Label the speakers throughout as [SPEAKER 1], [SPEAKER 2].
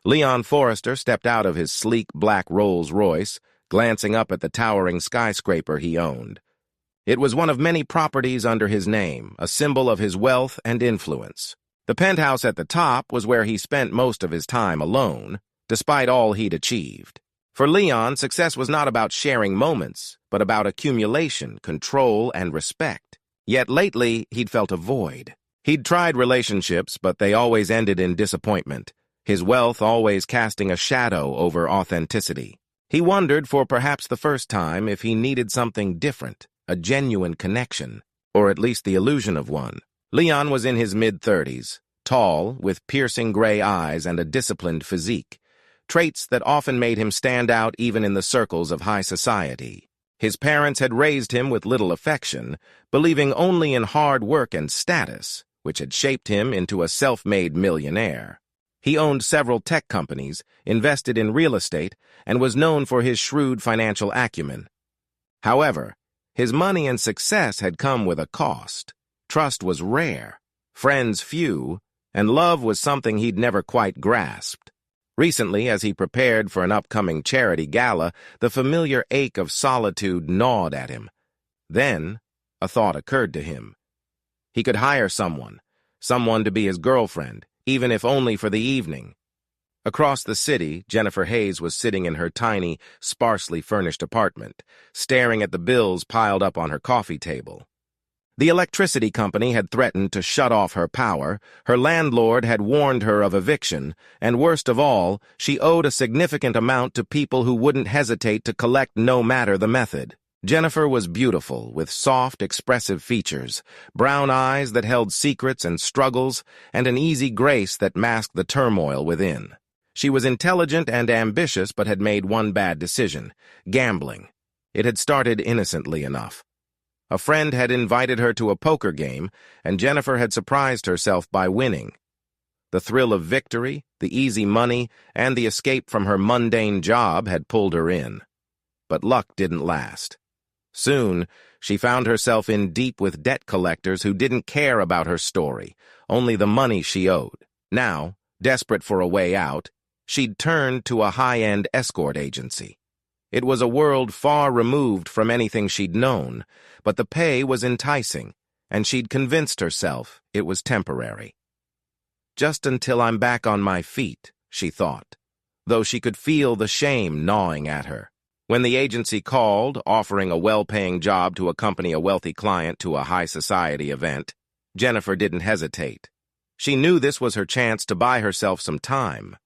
[SPEAKER 1] Leon Forrester stepped out of his sleek black Rolls-Royce, glancing up at the towering skyscraper he owned. It was one of many properties under his name, a symbol of his wealth and influence. The penthouse at the top was where he spent most of his time alone, despite all he'd achieved. For Leon, success was not about sharing moments, but about accumulation, control, and respect. Yet lately, he'd felt a void. He'd tried relationships, but they always ended in disappointment, his wealth always casting a shadow over authenticity. He wondered, for perhaps the first time, if he needed something different, a genuine connection, or at least the illusion of one. Leon was in his mid-30s, tall, with piercing gray eyes and a disciplined physique, traits that often made him stand out even in the circles of high society. His parents had raised him with little affection, believing only in hard work and status, which had shaped him into a self-made millionaire. He owned several tech companies, invested in real estate, and was known for his shrewd financial acumen. However, his money and success had come with a cost. Trust was rare, friends few, and love was something he'd never quite grasped. Recently, as he prepared for an upcoming charity gala, the familiar ache of solitude gnawed at him. Then, a thought occurred to him. He could hire someone to be his girlfriend, even if only for the evening. Across the city, Jennifer Hayes was sitting in her tiny, sparsely furnished apartment, staring at the bills piled up on her coffee table. The electricity company had threatened to shut off her power, her landlord had warned her of eviction, and worst of all, she owed a significant amount to people who wouldn't hesitate to collect no matter the method. Jennifer was beautiful, with soft, expressive features, brown eyes that held secrets and struggles, and an easy grace that masked the turmoil within. She was intelligent and ambitious but had made one bad decision: gambling. It had started innocently enough. A friend had invited her to a poker game, and Jennifer had surprised herself by winning. The thrill of victory, the easy money, and the escape from her mundane job had pulled her in. But luck didn't last. Soon, she found herself in deep with debt collectors who didn't care about her story, only the money she owed. Now, desperate for a way out, she'd turned to a high-end escort agency. It was a world far removed from anything she'd known, but the pay was enticing, and she'd convinced herself it was temporary. Just until I'm back on my feet, she thought, though she could feel the shame gnawing at her. When the agency called, offering a well-paying job to accompany a wealthy client to a high-society event, Jennifer didn't hesitate. She knew this was her chance to buy herself some time.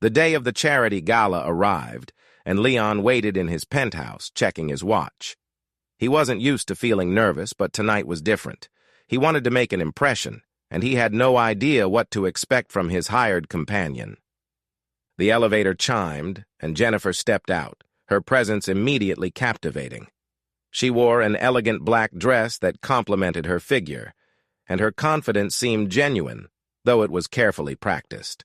[SPEAKER 1] The day of the charity gala arrived, and Leon waited in his penthouse, checking his watch. He wasn't used to feeling nervous, but tonight was different. He wanted to make an impression, and he had no idea what to expect from his hired companion. The elevator chimed, and Jennifer stepped out, her presence immediately captivating. She wore an elegant black dress that complemented her figure, and her confidence seemed genuine, though it was carefully practiced.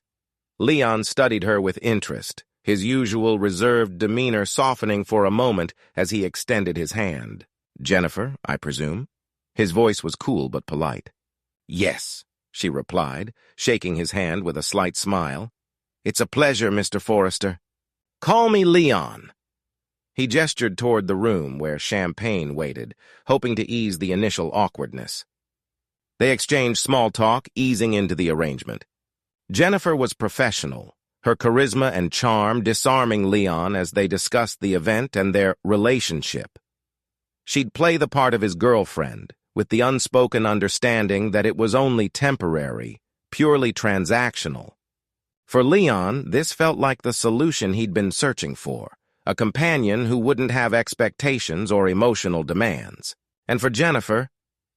[SPEAKER 1] Leon studied her with interest, his usual reserved demeanor softening for a moment as he extended his hand. "Jennifer, I presume?" His voice was cool but polite. "Yes," she replied, shaking his hand with a slight smile. "It's a pleasure, Mr. Forrester. Call me Leon." He gestured toward the room where champagne waited, hoping to ease the initial awkwardness. They exchanged small talk, easing into the arrangement. Jennifer was professional, her charisma and charm disarming Leon as they discussed the event and their relationship. She'd play the part of his girlfriend, with the unspoken understanding that it was only temporary, purely transactional. For Leon, this felt like the solution he'd been searching for, a companion who wouldn't have expectations or emotional demands. And for Jennifer,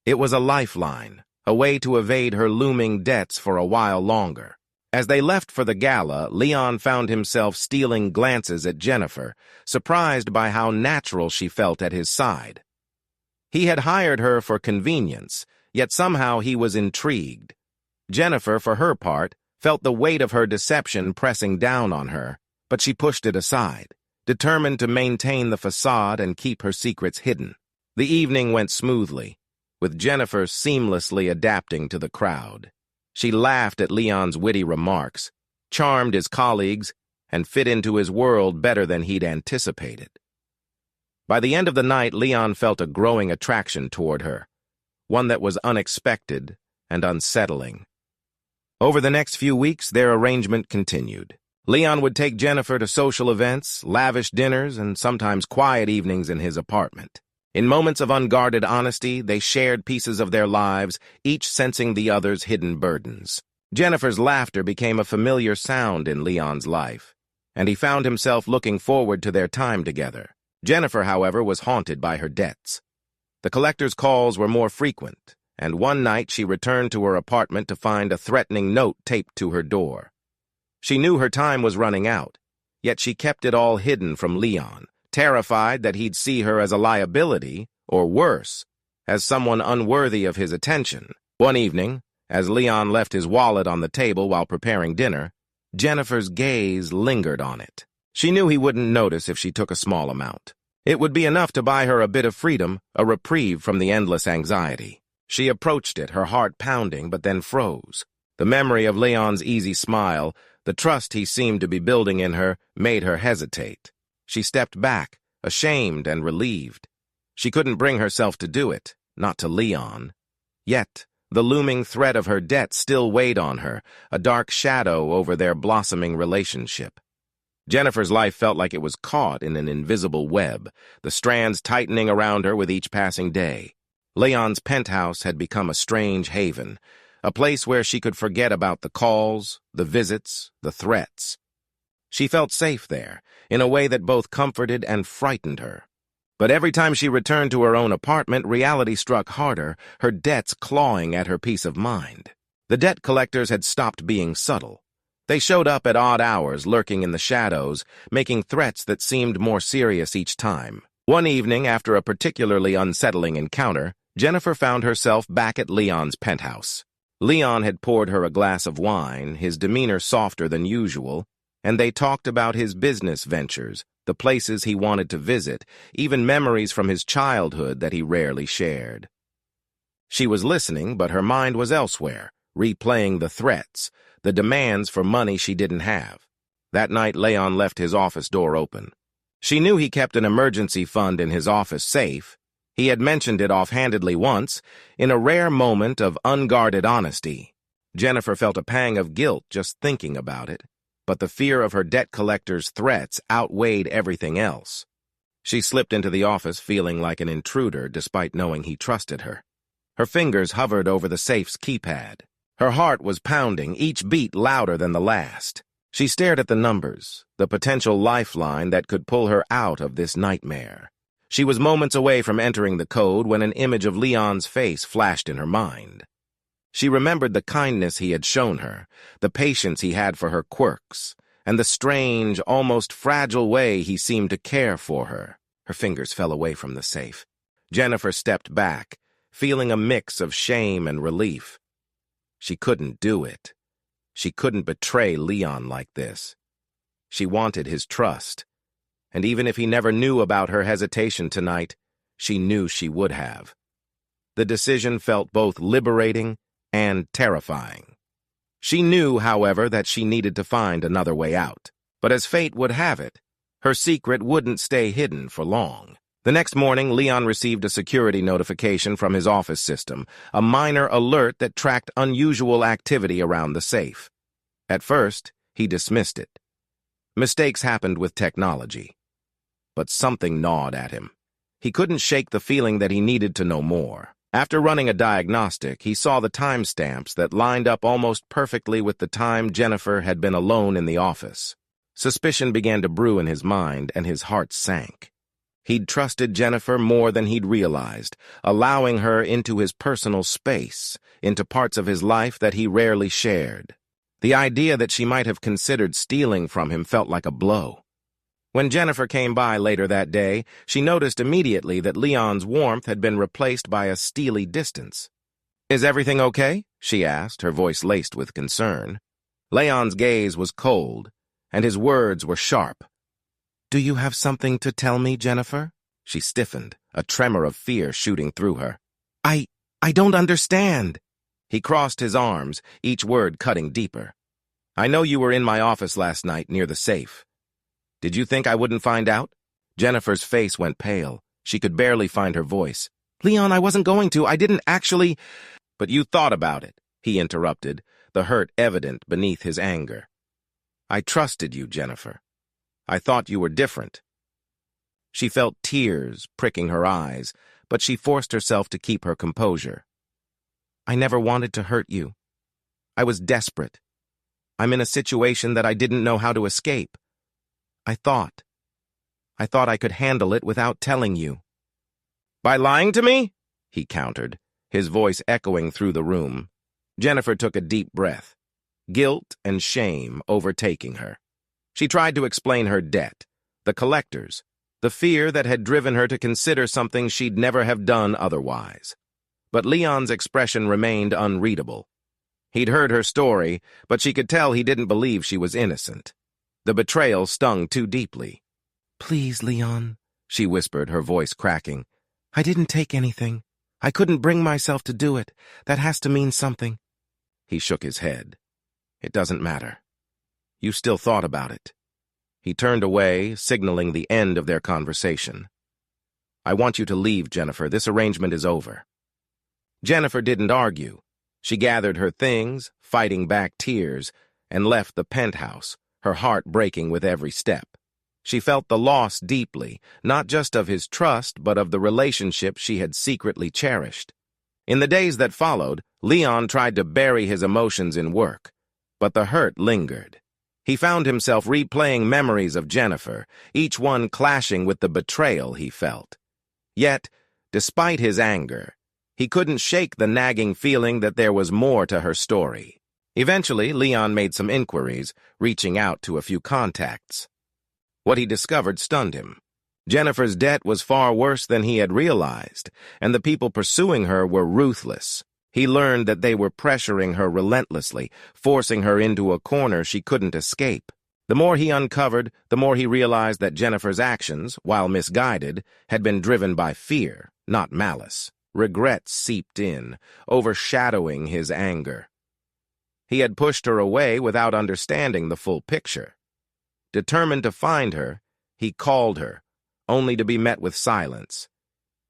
[SPEAKER 1] it was a lifeline, a way to evade her looming debts for a while longer. As they left for the gala, Leon found himself stealing glances at Jennifer, surprised by how natural she felt at his side. He had hired her for convenience, yet somehow he was intrigued. Jennifer, for her part, felt the weight of her deception pressing down on her, but she pushed it aside, determined to maintain the facade and keep her secrets hidden. The evening went smoothly, with Jennifer seamlessly adapting to the crowd. She laughed at Leon's witty remarks, charmed his colleagues, and fit into his world better than he'd anticipated. By the end of the night, Leon felt a growing attraction toward her, one that was unexpected and unsettling. Over the next few weeks, their arrangement continued. Leon would take Jennifer to social events, lavish dinners, and sometimes quiet evenings in his apartment. In moments of unguarded honesty, they shared pieces of their lives, each sensing the other's hidden burdens. Jennifer's laughter became a familiar sound in Leon's life, and he found himself looking forward to their time together. Jennifer, however, was haunted by her debts. The collector's calls were more frequent, and one night she returned to her apartment to find a threatening note taped to her door. She knew her time was running out, yet she kept it all hidden from Leon, terrified that he'd see her as a liability, or worse, as someone unworthy of his attention. One evening, as Leon left his wallet on the table while preparing dinner, Jennifer's gaze lingered on it. She knew he wouldn't notice if she took a small amount. It would be enough to buy her a bit of freedom, a reprieve from the endless anxiety. She approached it, her heart pounding, but then froze. The memory of Leon's easy smile, the trust he seemed to be building in her, made her hesitate. She stepped back, ashamed and relieved. She couldn't bring herself to do it, not to Leon. Yet, the looming threat of her debt still weighed on her, a dark shadow over their blossoming relationship. Jennifer's life felt like it was caught in an invisible web, the strands tightening around her with each passing day. Leon's penthouse had become a strange haven, a place where she could forget about the calls, the visits, the threats. She felt safe there, in a way that both comforted and frightened her. But every time she returned to her own apartment, reality struck harder, her debts clawing at her peace of mind. The debt collectors had stopped being subtle. They showed up at odd hours, lurking in the shadows, making threats that seemed more serious each time. One evening, after a particularly unsettling encounter, Jennifer found herself back at Leon's penthouse. Leon had poured her a glass of wine, his demeanor softer than usual, and they talked about his business ventures, the places he wanted to visit, even memories from his childhood that he rarely shared. She was listening, but her mind was elsewhere, replaying the threats, the demands for money she didn't have. That night, Leon left his office door open. She knew he kept an emergency fund in his office safe. He had mentioned it offhandedly once, in a rare moment of unguarded honesty. Jennifer felt a pang of guilt just thinking about it, but the fear of her debt collector's threats outweighed everything else. She slipped into the office feeling like an intruder despite knowing he trusted her. Her fingers hovered over the safe's keypad. Her heart was pounding, each beat louder than the last. She stared at the numbers, the potential lifeline that could pull her out of this nightmare. She was moments away from entering the code when an image of Leon's face flashed in her mind. She remembered the kindness he had shown her, the patience he had for her quirks, and the strange, almost fragile way he seemed to care for her. Her fingers fell away from the safe. Jennifer stepped back, feeling a mix of shame and relief. She couldn't do it. She couldn't betray Leon like this. She wanted his trust, and even if he never knew about her hesitation tonight, she knew she would have. The decision felt both liberating and terrifying. She knew, however, that she needed to find another way out. But as fate would have it, her secret wouldn't stay hidden for long. The next morning, Leon received a security notification from his office system, a minor alert that tracked unusual activity around the safe. At first, he dismissed it. Mistakes happened with technology. But something gnawed at him. He couldn't shake the feeling that he needed to know more. After running a diagnostic, he saw the timestamps that lined up almost perfectly with the time Jennifer had been alone in the office. Suspicion began to brew in his mind, and his heart sank. He'd trusted Jennifer more than he'd realized, allowing her into his personal space, into parts of his life that he rarely shared. The idea that she might have considered stealing from him felt like a blow. When Jennifer came by later that day, she noticed immediately that Leon's warmth had been replaced by a steely distance. "Is everything okay?" she asked, her voice laced with concern. Leon's gaze was cold, and his words were sharp. "Do you have something to tell me, Jennifer?" She stiffened, a tremor of fear shooting through her. I don't understand." He crossed his arms, each word cutting deeper. I know you were in my office last night near the safe. Did you think I wouldn't find out? Jennifer's face went pale. She could barely find her voice. Leon, I wasn't going to. I didn't actually... But you thought about it, he interrupted, the hurt evident beneath his anger. I trusted you, Jennifer. I thought you were different. She felt tears pricking her eyes, but she forced herself to keep her composure. I never wanted to hurt you. I was desperate. I'm in a situation that I didn't know how to escape. I thought I could handle it without telling you. By lying to me? He countered, his voice echoing through the room. Jennifer took a deep breath, guilt and shame overtaking her. She tried to explain her debt, the collectors, the fear that had driven her to consider something she'd never have done otherwise. But Leon's expression remained unreadable. He'd heard her story, but she could tell he didn't believe she was innocent. The betrayal stung too deeply. Please, Leon, she whispered, her voice cracking. I didn't take anything. I couldn't bring myself to do it. That has to mean something. He shook his head. It doesn't matter. You still thought about it. He turned away, signaling the end of their conversation. I want you to leave, Jennifer. This arrangement is over. Jennifer didn't argue. She gathered her things, fighting back tears, and left the penthouse, her heart breaking with every step. She felt the loss deeply, not just of his trust, but of the relationship she had secretly cherished. In the days that followed, Leon tried to bury his emotions in work, but the hurt lingered. He found himself replaying memories of Jennifer, each one clashing with the betrayal he felt. Yet, despite his anger, he couldn't shake the nagging feeling that there was more to her story. Eventually, Leon made some inquiries, reaching out to a few contacts. What he discovered stunned him. Jennifer's debt was far worse than he had realized, and the people pursuing her were ruthless. He learned that they were pressuring her relentlessly, forcing her into a corner she couldn't escape. The more he uncovered, the more he realized that Jennifer's actions, while misguided, had been driven by fear, not malice. Regret seeped in, overshadowing his anger. He had pushed her away without understanding the full picture. Determined to find her, he called her, only to be met with silence.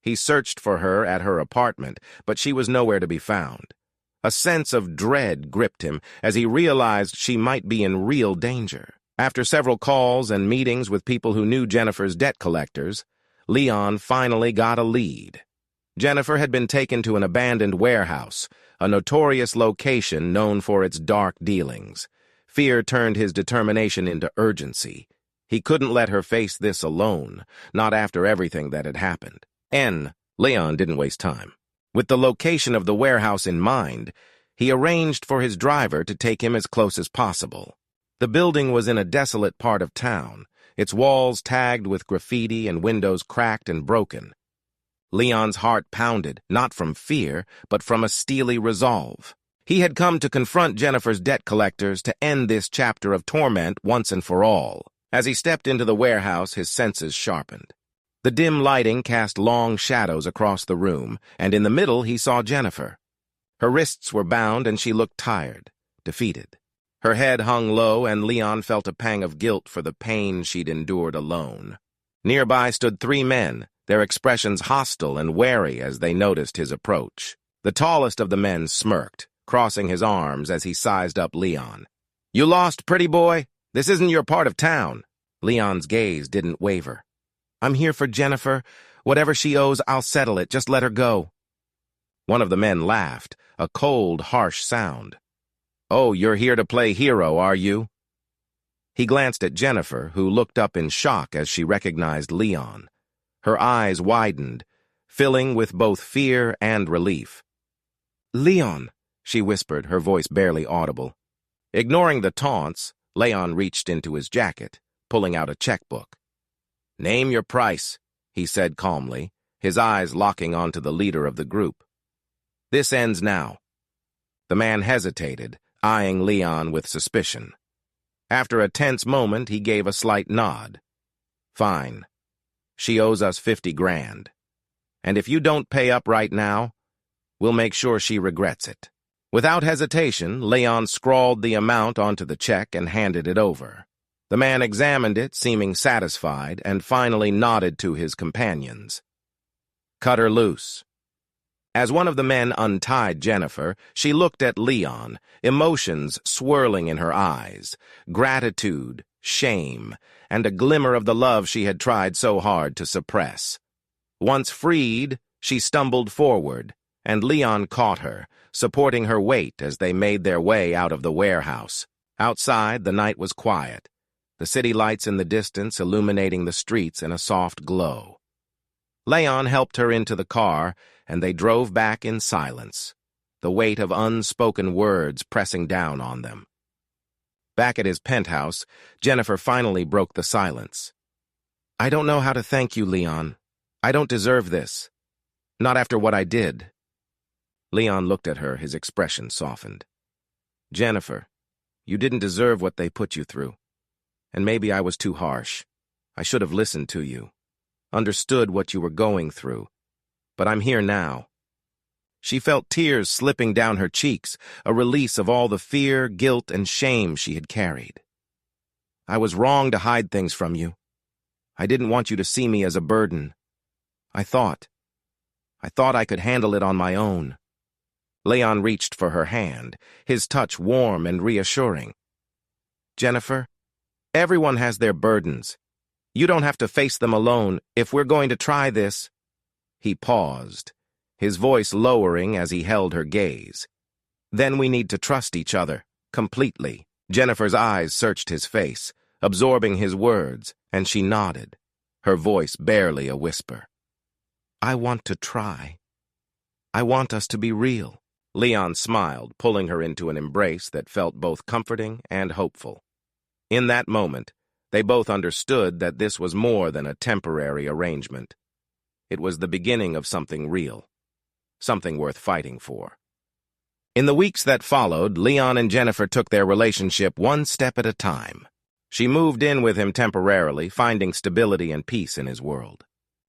[SPEAKER 1] He searched for her at her apartment, but she was nowhere to be found. A sense of dread gripped him as he realized she might be in real danger. After several calls and meetings with people who knew Jennifer's debt collectors, Leon finally got a lead. Jennifer had been taken to an abandoned warehouse, a notorious location known for its dark dealings. Fear turned his determination into urgency. He couldn't let her face this alone, not after everything that had happened. Leon didn't waste time. With the location of the warehouse in mind, he arranged for his driver to take him as close as possible. The building was in a desolate part of town, its walls tagged with graffiti and windows cracked and broken. Leon's heart pounded, not from fear, but from a steely resolve. He had come to confront Jennifer's debt collectors to end this chapter of torment once and for all. As he stepped into the warehouse, his senses sharpened. The dim lighting cast long shadows across the room, and in the middle he saw Jennifer. Her wrists were bound and she looked tired, defeated. Her head hung low and Leon felt a pang of guilt for the pain she'd endured alone. Nearby stood 3 men, their expressions hostile and wary as they noticed his approach. The tallest of the men smirked, crossing his arms as he sized up Leon. You lost, pretty boy? This isn't your part of town. Leon's gaze didn't waver. I'm here for Jennifer. Whatever she owes, I'll settle it. Just let her go. One of the men laughed, a cold, harsh sound. Oh, you're here to play hero, are you? He glanced at Jennifer, who looked up in shock as she recognized Leon. Her eyes widened, filling with both fear and relief. Leon, she whispered, her voice barely audible. Ignoring the taunts, Leon reached into his jacket, pulling out a checkbook. Name your price, he said calmly, his eyes locking onto the leader of the group. This ends now. The man hesitated, eyeing Leon with suspicion. After a tense moment, he gave a slight nod. Fine. She owes us 50 grand. And if you don't pay up right now, we'll make sure she regrets it. Without hesitation, Leon scrawled the amount onto the check and handed it over. The man examined it, seeming satisfied, and finally nodded to his companions. "Cut her loose." As one of the men untied Jennifer, she looked at Leon, emotions swirling in her eyes, gratitude, shame, and a glimmer of the love she had tried so hard to suppress. Once freed, she stumbled forward, and Leon caught her, supporting her weight as they made their way out of the warehouse. Outside, the night was quiet, the city lights in the distance illuminating the streets in a soft glow. Leon helped her into the car, and they drove back in silence, the weight of unspoken words pressing down on them. Back at his penthouse, Jennifer finally broke the silence. "I don't know how to thank you, Leon. I don't deserve this. Not after what I did." Leon looked at her, his expression softened. "Jennifer, you didn't deserve what they put you through. And maybe I was too harsh. I should have listened to you, understood what you were going through. But I'm here now." She felt tears slipping down her cheeks, a release of all the fear, guilt, and shame she had carried. "I was wrong to hide things from you. I didn't want you to see me as a burden. I thought I could handle it on my own." Leon reached for her hand, his touch warm and reassuring. "Jennifer, everyone has their burdens. You don't have to face them alone if we're going to try this." He paused, his voice lowering as he held her gaze. "Then we need to trust each other, completely." Jennifer's eyes searched his face, absorbing his words, and she nodded, her voice barely a whisper. "I want to try. I want us to be real." Leon smiled, pulling her into an embrace that felt both comforting and hopeful. In that moment, they both understood that this was more than a temporary arrangement. It was the beginning of something real, something worth fighting for. In the weeks that followed, Leon and Jennifer took their relationship one step at a time. She moved in with him temporarily, finding stability and peace in his world.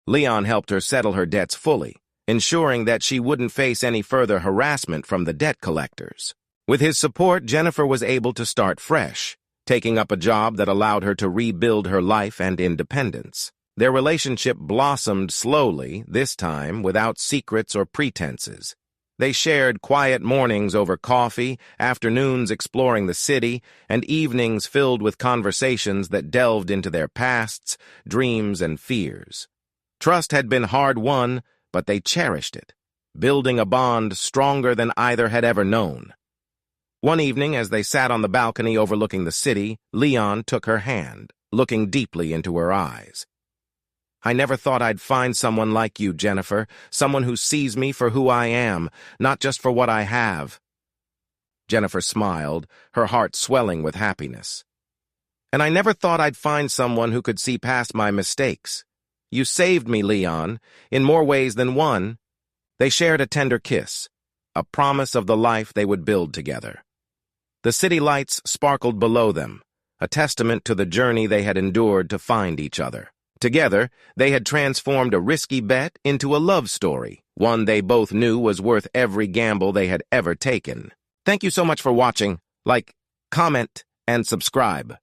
[SPEAKER 1] Leon helped her settle her debts fully, ensuring that she wouldn't face any further harassment from the debt collectors. With his support, Jennifer was able to start fresh, taking up a job that allowed her to rebuild her life and independence. Their relationship blossomed slowly, this time without secrets or pretenses. They shared quiet mornings over coffee, afternoons exploring the city, and evenings filled with conversations that delved into their pasts, dreams, and fears. Trust had been hard-won, but they cherished it, building a bond stronger than either had ever known. One evening, as they sat on the balcony overlooking the city, Leon took her hand, looking deeply into her eyes. "I never thought I'd find someone like you, Jennifer, someone who sees me for who I am, not just for what I have." Jennifer smiled, her heart swelling with happiness. "And I never thought I'd find someone who could see past my mistakes. You saved me, Leon, in more ways than one." They shared a tender kiss, a promise of the life they would build together. The city lights sparkled below them, a testament to the journey they had endured to find each other. Together, they had transformed a risky bet into a love story, one they both knew was worth every gamble they had ever taken. Thank you so much for watching. Like, comment, and subscribe.